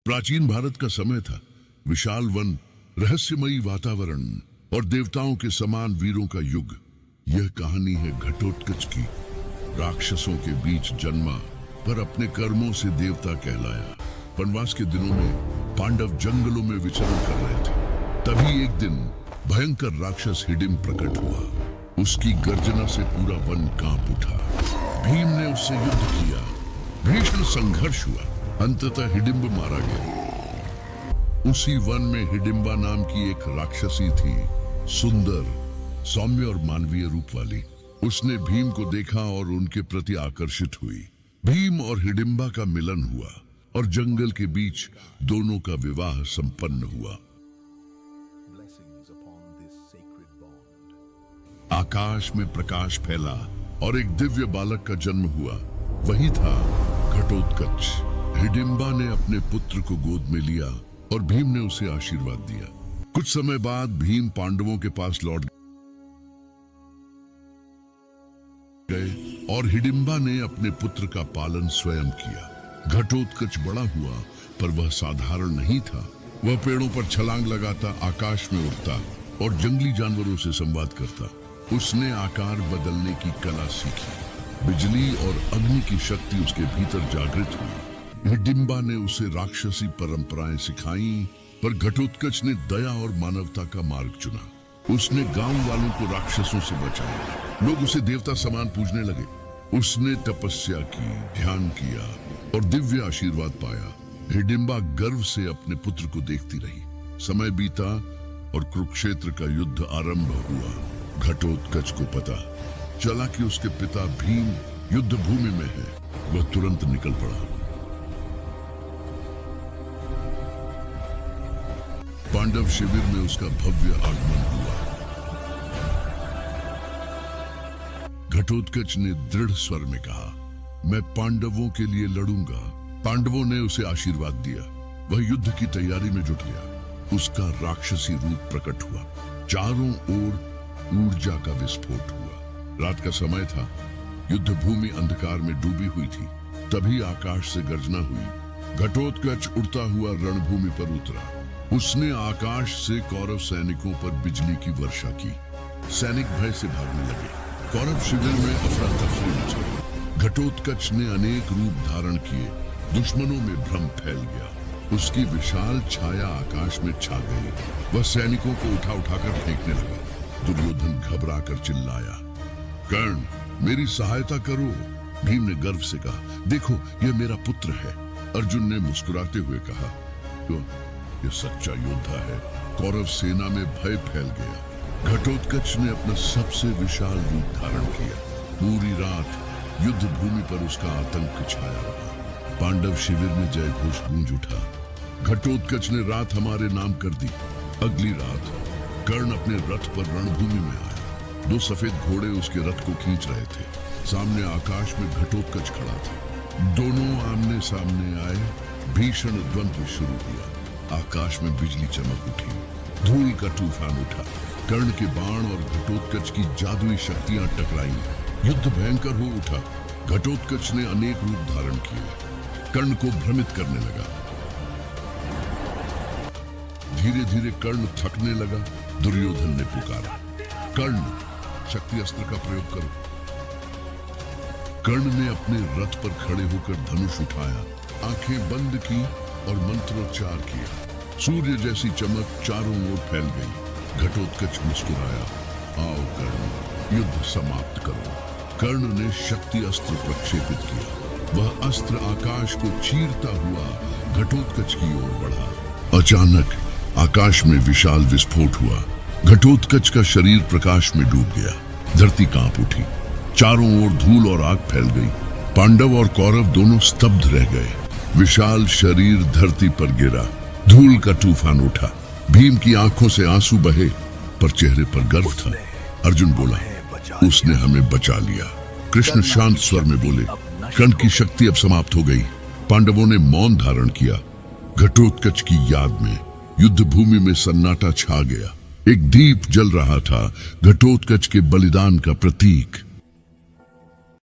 प्राचीन भारत का समय था। विशाल वन, रहस्यमयी वातावरण और देवताओं के समान वीरों का युग। यह कहानी है घटोत्कच की। राक्षसों के बीच जन्मा, पर अपने कर्मों से देवता कहलाया। वनवास के दिनों में पांडव जंगलों में विचरण कर रहे थे। तभी एक दिन भयंकर राक्षस हिडिंब प्रकट हुआ। उसकी गर्जना से पूरा वन कांप उठा। भीम ने उससे युद्ध किया। भीषण संघर्ष हुआ। अंततः हिडिंब मारा गया। उसी वन में हिडिंबा नाम की एक राक्षसी थी, सुंदर, सौम्य और मानवीय रूप वाली। उसने भीम को देखा और उनके प्रति आकर्षित हुई। भीम और हिडिंबा का मिलन हुआ और जंगल के बीच दोनों का विवाह संपन्न हुआ। आकाश में प्रकाश फैला और एक दिव्य बालक का जन्म हुआ। वही था घटोत्कच। हिडिंबा ने अपने पुत्र को गोद में लिया और भीम ने उसे आशीर्वाद दिया। कुछ समय बाद भीम पांडवों के पास लौट गए और हिडिंबा ने अपने पुत्र का पालन स्वयं किया। घटोत्कच बड़ा हुआ, पर वह साधारण नहीं था। वह पेड़ों पर छलांग लगाता, आकाश में उड़ता और जंगली जानवरों से संवाद करता। उसने आकार बदलने की कला सीखी। बिजली और अग्नि की शक्ति उसके भीतर जागृत हुई। हिडिंबा ने उसे राक्षसी परंपराएं सिखाईं, पर घटोत्कच ने दया और मानवता का मार्ग चुना। उसने गांव वालों को राक्षसों से बचाया। लोग उसे देवता समान पूजने लगे। उसने तपस्या की, ध्यान किया और दिव्य आशीर्वाद पाया। हिडिंबा गर्व से अपने पुत्र को देखती रही। समय बीता और कुरुक्षेत्र का युद्ध आरंभ हुआ। घटोत्कच को पता चला कि उसके पिता भीम युद्ध भूमि में है। वह तुरंत निकल पड़ा। पांडव शिविर में उसका भव्य आगमन हुआ। घटोत्कच ने दृढ़ स्वर में कहा, मैं पांडवों के लिए लड़ूंगा। पांडवों ने उसे आशीर्वाद दिया। वह युद्ध की तैयारी में जुट गया। उसका राक्षसी रूप प्रकट हुआ। चारों ओर ऊर्जा का विस्फोट हुआ। रात का समय था। युद्ध भूमि अंधकार में डूबी हुई थी। तभी आकाश से गर्जना हुई। घटोत्कच उड़ता हुआ रणभूमि पर उतरा। उसने आकाश से कौरव सैनिकों पर बिजली की वर्षा की। सैनिक भय से भागने लगे। कौरव शिविर में अफरा तफरी मच गई। घटोत्कच ने अनेक रूप धारण किए। दुश्मनों में भ्रम फैल गया। उसकी विशाल छाया आकाश में छा गई। वह सैनिकों को उठा उठाकर फेंकने लगा। दुर्योधन घबरा कर चिल्लाया, कर्ण, मेरी सहायता करो। भीम ने गर्व से कहा, देखो, यह मेरा पुत्र है। अर्जुन ने मुस्कुराते हुए कहा, तो यह सच्चा योद्धा है। कौरव सेना में भय फैल गया। घटोत्कच ने अपना सबसे विशाल रूप धारण किया। पूरी रात युद्ध भूमि पर उसका आतंक छाया रहा। पांडव शिविर में जय घोष गूंज उठा। घटोत्कच ने रात हमारे नाम कर दी। अगली रात कर्ण अपने रथ पर रणभूमि में आया। दो सफेद घोड़े उसके रथ को खींच रहे थे। सामने आकाश में घटोत्कच खड़ा था। दोनों आमने सामने आए। भीषण द्वंद्व शुरू हुआ। आकाश में बिजली चमक उठी। धूल का तूफान उठा। कर्ण के बाण और घटोत्कच की जादुई शक्तियां टकराई। युद्ध भयंकर हो उठा। घटोत्कच ने अनेक रूप धारण किए। कर्ण को भ्रमित करने लगा। धीरे धीरे कर्ण थकने लगा। दुर्योधन ने पुकारा, कर्ण, शक्ति अस्त्र का प्रयोग करो। कर्ण ने अपने रथ पर खड़े होकर धनुष उठाया, आंखें बंद की और मंत्रोच्चार किया। सूर्य जैसी चमक चारों ओर फैल गई। घटोत्कच मुस्कुराया, आओ कर्ण, युद्ध समाप्त करो। कर्ण ने शक्ति अस्त्र प्रक्षेपित किया। वह अस्त्र आकाश को चीरता हुआ घटोत्कच की ओर बढ़ा। अचानक आकाश में विशाल विस्फोट हुआ। घटोत्कच का शरीर प्रकाश में डूब गया। धरती कांप उठी। चारों ओर धूल और आग फैल गई। पांडव और कौरव दोनों स्तब्ध रह गए। विशाल शरीर धरती पर गिरा। धूल का तूफान उठा। भीम की आंखों से आंसू बहे, पर चेहरे पर गर्व था। अर्जुन बोला, उसने हमें बचा लिया। कृष्ण शांत स्वर में बोले, कर्ण की शक्ति अब समाप्त हो गई। पांडवों ने मौन धारण किया। घटोत्कच की याद में युद्ध भूमि में सन्नाटा छा गया। एक दीप जल रहा था, घटोत्कच के बलिदान का प्रतीक।